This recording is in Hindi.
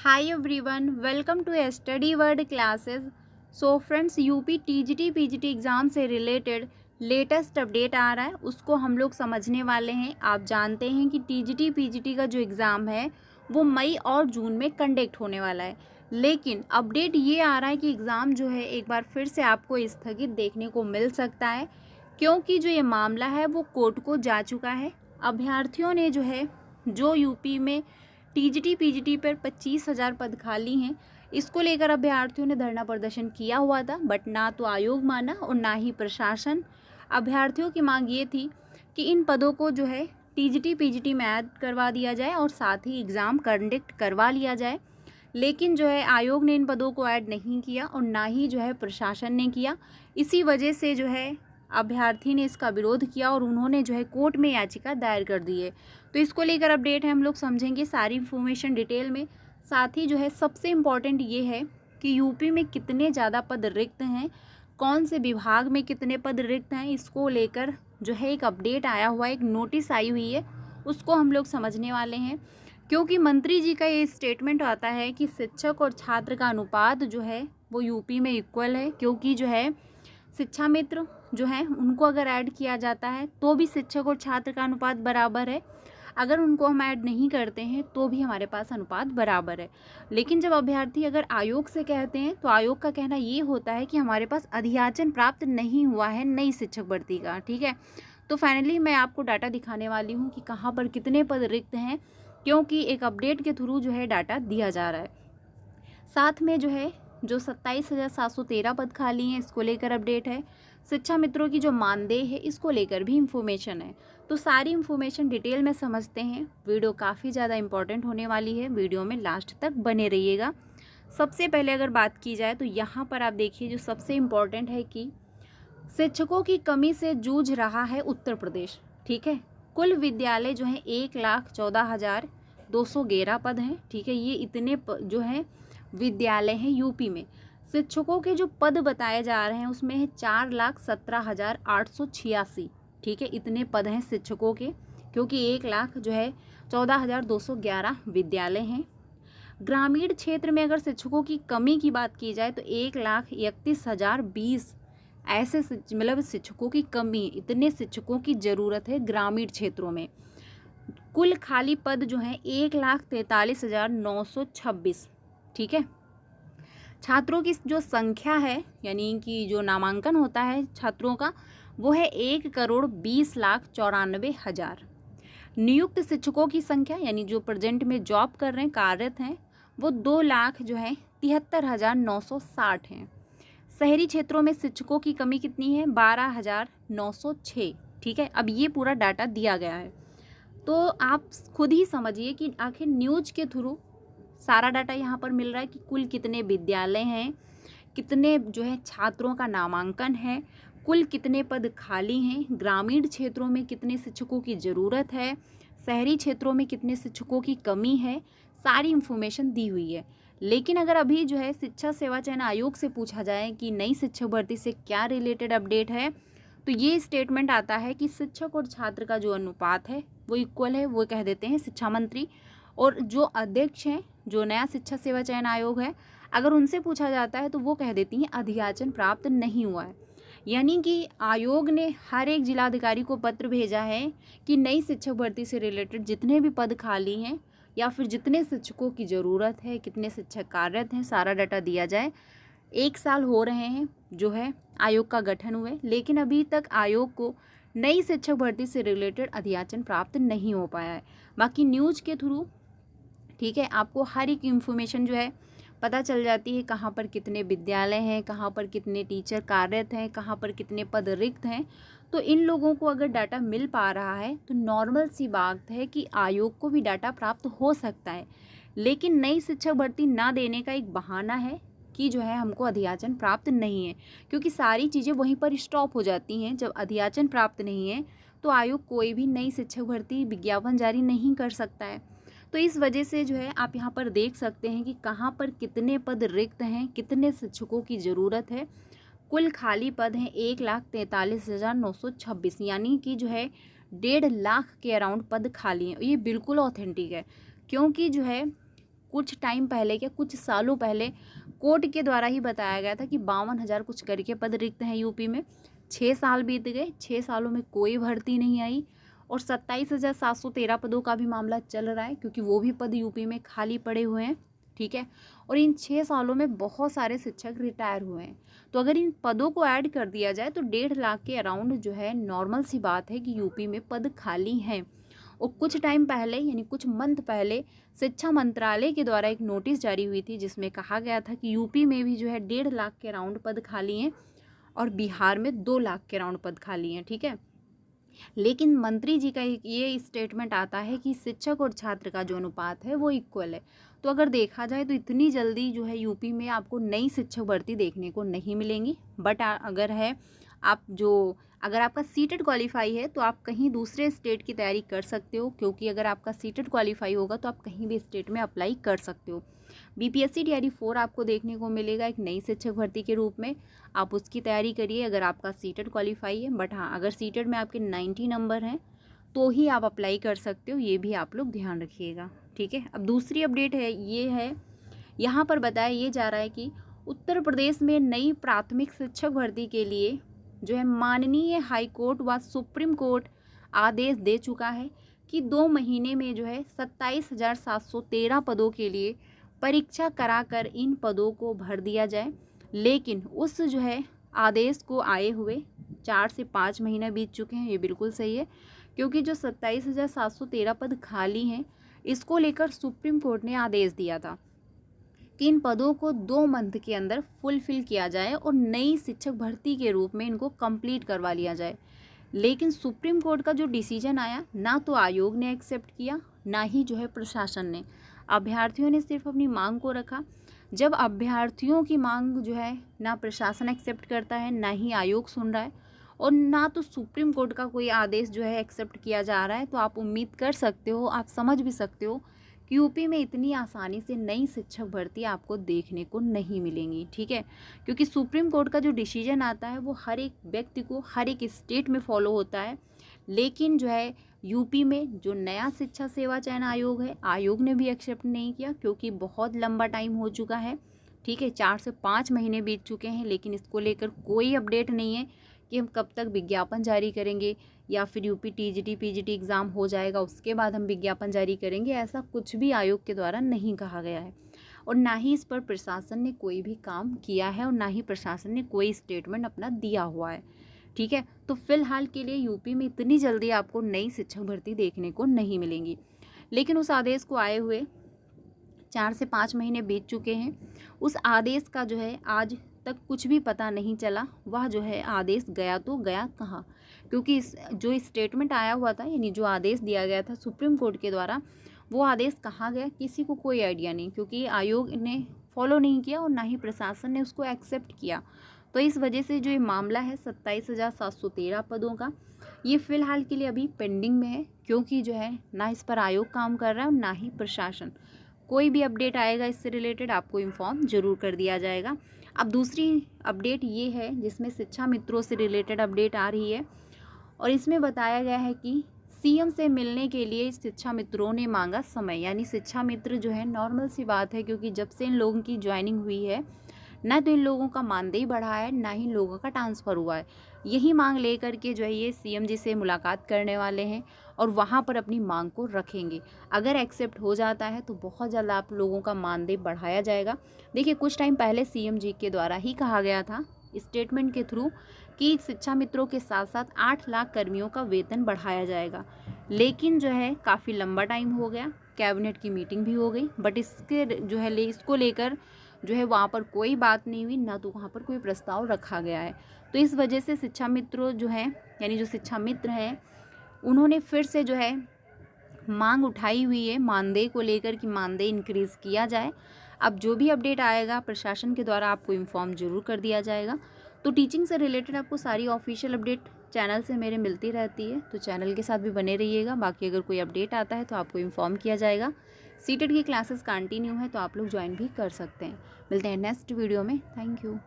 Hi everyone, welcome to Study World classes. So friends UP TGT PGT exam से रिलेटेड लेटेस्ट अपडेट आ रहा है, उसको हम लोग समझने वाले हैं। आप जानते हैं कि टीजीटी पीजीटी का जो एग्ज़ाम है वो मई और जून में कंडक्ट होने वाला है, लेकिन अपडेट ये आ रहा है कि एग्ज़ाम जो है एक बार फिर से आपको स्थगित देखने को मिल सकता है, क्योंकि जो ये मामला है वो कोर्ट को जा चुका है। अभ्यर्थियों ने जो यूपी में टीजीटी पीजीटी पर 25,000 पद खाली हैं, इसको लेकर अभ्यर्थियों ने धरना प्रदर्शन किया हुआ था, बट ना तो आयोग माना और ना ही प्रशासन। अभ्यर्थियों की मांग ये थी कि इन पदों को टीजीटी पीजीटी में ऐड करवा दिया जाए और साथ ही एग्ज़ाम कंडक्ट करवा लिया जाए, लेकिन आयोग ने इन पदों को ऐड नहीं किया और ना ही प्रशासन ने किया। इसी वजह से अभ्यर्थी ने इसका विरोध किया और उन्होंने कोर्ट में याचिका दायर कर दी है। तो इसको लेकर अपडेट है, हम लोग समझेंगे सारी इन्फॉर्मेशन डिटेल में। साथ ही सबसे इम्पॉर्टेंट ये है कि यूपी में कितने ज़्यादा पद रिक्त हैं, कौन से विभाग में कितने पद रिक्त हैं, इसको लेकर एक अपडेट आया हुआ है, एक नोटिस आई हुई है, उसको हम लोग समझने वाले हैं। क्योंकि मंत्री जी का ये स्टेटमेंट आता है कि शिक्षक और छात्र का अनुपात वो यूपी में इक्वल है, क्योंकि शिक्षा मित्र उनको अगर ऐड किया जाता है तो भी शिक्षक और छात्र का अनुपात बराबर है, अगर उनको हम ऐड नहीं करते हैं तो भी हमारे पास अनुपात बराबर है। लेकिन जब अभ्यर्थी अगर आयोग से कहते हैं तो आयोग का कहना ये होता है कि हमारे पास अधियाचन प्राप्त नहीं हुआ है नई शिक्षक भर्ती का। ठीक है, तो फाइनली मैं आपको डाटा दिखाने वाली हूँ कि कहाँ पर कितने पद रिक्त हैं, क्योंकि एक अपडेट के थ्रू डाटा दिया जा रहा है। साथ में जो 27,713 पद खाली हैं, इसको लेकर अपडेट है। शिक्षा मित्रों की जो मानदेय है, इसको लेकर भी इंफॉर्मेशन है। तो सारी इंफॉर्मेशन डिटेल में समझते हैं। वीडियो काफ़ी ज़्यादा इंपॉर्टेंट होने वाली है, वीडियो में लास्ट तक बने रहिएगा। सबसे पहले अगर बात की जाए तो यहाँ पर आप देखिए, जो सबसे इम्पॉर्टेंट है कि शिक्षकों की कमी से जूझ रहा है उत्तर प्रदेश। ठीक है, कुल विद्यालय 1,14,211 पद हैं। ठीक है, ये इतने विद्यालय हैं यूपी में। शिक्षकों के जो पद बताए जा रहे हैं उसमें है 4,17,886। ठीक है, इतने पद हैं शिक्षकों के, क्योंकि 1,14,211 विद्यालय हैं। ग्रामीण क्षेत्र में अगर शिक्षकों की कमी की बात की जाए तो 1,31,020 ऐसे शिक्षकों की कमी, इतने शिक्षकों की ज़रूरत है ग्रामीण क्षेत्रों में। कुल खाली पद 1,43,926। ठीक है, छात्रों की जो संख्या है, यानी कि जो नामांकन होता है छात्रों का, वो है 1,20,94,000। नियुक्त शिक्षकों की संख्या, यानी जो प्रेजेंट में जॉब कर रहे हैं, कार्यरत हैं, वो 2,73,960 हैं। शहरी क्षेत्रों में शिक्षकों की कमी कितनी है? 12,906। ठीक है, अब ये पूरा डाटा दिया गया है, तो आप खुद ही समझिए कि आखिर न्यूज के थ्रू सारा डाटा यहाँ पर मिल रहा है कि कुल कितने विद्यालय हैं, कितने छात्रों का नामांकन है, कुल कितने पद खाली हैं, ग्रामीण क्षेत्रों में कितने शिक्षकों की ज़रूरत है, शहरी क्षेत्रों में कितने शिक्षकों की कमी है, सारी इन्फॉर्मेशन दी हुई है। लेकिन अगर अभी शिक्षा सेवा चयन आयोग से पूछा जाए कि नई शिक्षक भर्ती से क्या रिलेटेड अपडेट है, तो ये स्टेटमेंट आता है कि शिक्षक और छात्र का जो अनुपात है वो इक्वल है, वो कह देते हैं शिक्षा मंत्री। और जो अध्यक्ष हैं, जो नया शिक्षा सेवा चयन आयोग है, अगर उनसे पूछा जाता है तो वो कह देती हैं अधियाचन प्राप्त नहीं हुआ है। यानी कि आयोग ने हर एक जिलाधिकारी को पत्र भेजा है कि नई शिक्षक भर्ती से रिलेटेड जितने भी पद खाली हैं या फिर जितने शिक्षकों की ज़रूरत है, कितने शिक्षक कार्यरत हैं, सारा डाटा दिया जाए। 1 साल हो रहे हैं आयोग का गठन हुए, लेकिन अभी तक आयोग को नई शिक्षक भर्ती से रिलेटेड अधियाचन प्राप्त नहीं हो पाया है। बाकी न्यूज़ के थ्रू ठीक है, आपको हर एक इन्फॉर्मेशन पता चल जाती है, कहाँ पर कितने विद्यालय हैं, कहाँ पर कितने टीचर कार्यरत हैं, कहाँ पर कितने पद रिक्त हैं। तो इन लोगों को अगर डाटा मिल पा रहा है तो नॉर्मल सी बात है कि आयोग को भी डाटा प्राप्त हो सकता है। लेकिन नई शिक्षक भर्ती ना देने का एक बहाना है कि हमको अधियाचन प्राप्त नहीं है, क्योंकि सारी चीज़ें वहीं पर स्टॉप हो जाती हैं। जब अधियाचन प्राप्त नहीं है तो आयोग कोई भी नई शिक्षक भर्ती विज्ञापन जारी नहीं कर सकता है। तो इस वजह से आप यहाँ पर देख सकते हैं कि कहाँ पर कितने पद रिक्त हैं, कितने शिक्षकों की ज़रूरत है। कुल खाली पद हैं 1,43,926, यानी कि 1.5 लाख के अराउंड पद खाली हैं। ये बिल्कुल ऑथेंटिक है, क्योंकि कुछ टाइम पहले क्या कुछ सालों पहले कोर्ट के द्वारा ही बताया गया था कि 52,000 कुछ करके पद रिक्त हैं यूपी में। 6 साल बीत गए, 6 सालों में कोई भर्ती नहीं आई और 27,713 पदों का भी मामला चल रहा है, क्योंकि वो भी पद यूपी में खाली पड़े हुए हैं। ठीक है, और इन 6 सालों में बहुत सारे शिक्षक रिटायर हुए हैं। तो अगर इन पदों को ऐड कर दिया जाए तो 1.5 लाख के अराउंड जो है नॉर्मल सी बात है कि यूपी में पद खाली हैं। और कुछ टाइम पहले यानी कुछ मंथ पहले शिक्षा मंत्रालय के द्वारा एक नोटिस जारी हुई थी, जिसमें कहा गया था कि यूपी में भी जो है 1.5 लाख के अराउंड पद खाली हैं और बिहार में 2 लाख के अराउंड पद खाली हैं। ठीक है, लेकिन मंत्री जी का ये स्टेटमेंट आता है कि शिक्षक और छात्र का जो अनुपात है वो इक्वल है। तो अगर देखा जाए तो इतनी जल्दी जो है यूपी में आपको नई शिक्षक भर्ती देखने को नहीं मिलेंगी। बट अगर आपका सीटेट क्वालिफाई है तो आप कहीं दूसरे स्टेट की तैयारी कर सकते हो, क्योंकि अगर आपका सीटेट क्वालिफाई होगा तो आप कहीं भी स्टेट में अप्लाई कर सकते हो। बीपीएससी टीआरई 4 आपको देखने को मिलेगा एक नई शिक्षक भर्ती के रूप में, आप उसकी तैयारी करिए अगर आपका सीटेट क्वालिफाई है। बट हाँ, अगर सीटेट में आपके 90 नंबर हैं तो ही आप अप्लाई कर सकते हो, ये भी आप लोग ध्यान रखिएगा। ठीक है, अब दूसरी अपडेट है ये है, यहाँ पर बताया ये जा रहा है कि उत्तर प्रदेश में नई प्राथमिक शिक्षक भर्ती के लिए जो है माननीय हाई कोर्ट व सुप्रीम कोर्ट आदेश दे चुका है कि 2 महीने में जो है 27,713 पदों के लिए परीक्षा कराकर इन पदों को भर दिया जाए। लेकिन उस जो है आदेश को आए हुए 4 से 5 महीने बीत चुके हैं। ये बिल्कुल सही है, क्योंकि जो 27,713 पद खाली हैं इसको लेकर सुप्रीम कोर्ट ने आदेश दिया था कि इन पदों को 2 मंथ के अंदर फुलफिल किया जाए और नई शिक्षक भर्ती के रूप में इनको कंप्लीट करवा लिया जाए। लेकिन सुप्रीम कोर्ट का जो डिसीजन आया, ना तो आयोग ने एक्सेप्ट किया ना ही जो है प्रशासन ने। अभ्यर्थियों ने सिर्फ अपनी मांग को रखा। जब अभ्यर्थियों की मांग जो है ना प्रशासन एक्सेप्ट करता है, ना ही आयोग सुन रहा है और ना तो सुप्रीम कोर्ट का कोई आदेश जो है एक्सेप्ट किया जा रहा है, तो आप उम्मीद कर सकते हो, आप समझ भी सकते हो कि यूपी में इतनी आसानी से नई शिक्षक भर्ती आपको देखने को नहीं मिलेंगी। ठीक है, क्योंकि सुप्रीम कोर्ट का जो डिसीजन आता है वो हर एक व्यक्ति को हर एक स्टेट में फॉलो होता है। लेकिन जो है यूपी में जो नया शिक्षा सेवा चयन आयोग है, आयोग ने भी एक्सेप्ट नहीं किया, क्योंकि बहुत लंबा टाइम हो चुका है। ठीक है, 4 से 5 महीने बीत चुके हैं, लेकिन इसको लेकर कोई अपडेट नहीं है कि हम कब तक विज्ञापन जारी करेंगे या फिर यूपी टीजीटी पीजीटी एग्ज़ाम हो जाएगा उसके बाद हम विज्ञापन जारी करेंगे। ऐसा कुछ भी आयोग के द्वारा नहीं कहा गया है और ना ही इस पर प्रशासन ने कोई भी काम किया है और ना ही प्रशासन ने कोई स्टेटमेंट अपना दिया हुआ है। ठीक है, तो फिलहाल के लिए यूपी में इतनी जल्दी आपको नई शिक्षक भर्ती देखने को नहीं मिलेंगी। लेकिन उस आदेश को आए हुए 4 से 5 महीने बीत चुके हैं। उस आदेश का जो है आज तक कुछ भी पता नहीं चला, वह जो है आदेश गया तो गया कहाँ, क्योंकि जो स्टेटमेंट आया हुआ था यानी जो आदेश दिया गया था सुप्रीम कोर्ट के द्वारा, वो आदेश कहाँ गया किसी को कोई आइडिया नहीं, क्योंकि आयोग ने फॉलो नहीं किया और ना ही प्रशासन ने उसको एक्सेप्ट किया। तो इस वजह से जो ये मामला है 27,713 पदों का, ये फ़िलहाल के लिए अभी पेंडिंग में है, क्योंकि जो है ना इस पर आयोग काम कर रहा है और ना ही प्रशासन। कोई भी अपडेट आएगा इससे रिलेटेड आपको इन्फॉर्म ज़रूर कर दिया जाएगा। अब दूसरी अपडेट ये है जिसमें शिक्षा मित्रों से रिलेटेड अपडेट आ रही है और इसमें बताया गया है कि सीएम से मिलने के लिए शिक्षा मित्रों ने मांगा समय। यानी शिक्षा मित्र जो है, नॉर्मल सी बात है, क्योंकि जब से इन लोगों की ज्वाइनिंग हुई है ना तो इन लोगों का मानदेय बढ़ा है ना ही इन लोगों का ट्रांसफ़र हुआ है। यही मांग लेकर के जो है ये सीएम जी से मुलाकात करने वाले हैं और वहाँ पर अपनी मांग को रखेंगे। अगर एक्सेप्ट हो जाता है तो बहुत जल्द आप लोगों का मानदेय बढ़ाया जाएगा। देखिए, कुछ टाइम पहले सीएम जी के द्वारा ही कहा गया था स्टेटमेंट के थ्रू कि शिक्षा मित्रों के साथ साथ 8 लाख कर्मियों का वेतन बढ़ाया जाएगा। लेकिन जो है काफ़ी लंबा टाइम हो गया, कैबिनेट की मीटिंग भी हो गई, बट इसको लेकर जो है वहाँ पर कोई बात नहीं हुई, ना तो वहाँ पर कोई प्रस्ताव रखा गया है। तो इस वजह से शिक्षा मित्रों जो है यानी जो शिक्षा मित्र हैं उन्होंने फिर से जो है मांग उठाई हुई है मानदेय को लेकर कि मानदेय इंक्रीज़ किया जाए। अब जो भी अपडेट आएगा प्रशासन के द्वारा आपको इन्फॉर्म ज़रूर कर दिया जाएगा। तो टीचिंग से रिलेटेड आपको सारी ऑफिशियल अपडेट चैनल से मेरे मिलती रहती है, तो चैनल के साथ भी बने रहिएगा। बाकी अगर कोई अपडेट आता है तो आपको इन्फॉर्म किया जाएगा। सीटेट की क्लासेस कंटिन्यू है तो आप लोग ज्वाइन भी कर सकते हैं। मिलते हैं नेक्स्ट वीडियो में। Thank you.